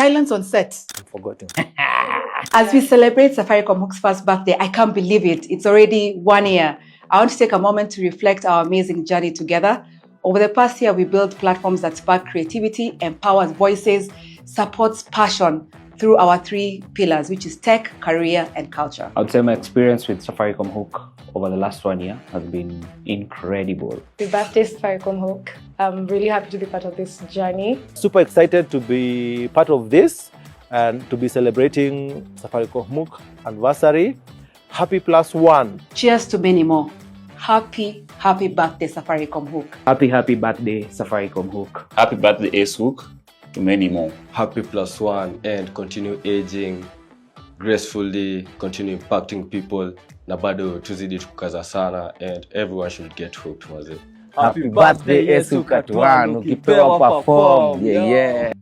Silence on set. I'm forgotten. As we celebrate Safaricom Hook's first birthday, I can't believe it. It's already 1 year. I want to take a moment to reflect our amazing journey together. Over the past year, we built platforms that spark creativity, empowers voices, supports passion through our 3 pillars, which is tech, career, and culture. I would say my experience with Safaricom Hook over the last 1 year has been incredible. Happy birthday, Safaricom Hook. I'm really happy to be part of this journey. Super excited to be part of this and to be celebrating Safaricom Hook anniversary. Happy +1. Cheers to many more. Happy birthday, Safaricom Hook. Happy birthday, Safaricom Hook. Happy birthday, Ace Hook. To many more. Happy +1 and continue aging gracefully, continue impacting people. Na bado tuzidi tukaza sana and everyone should get hooked was it. Happy birthday, Ace Hook at 1. Ukipewa perform. Yeah.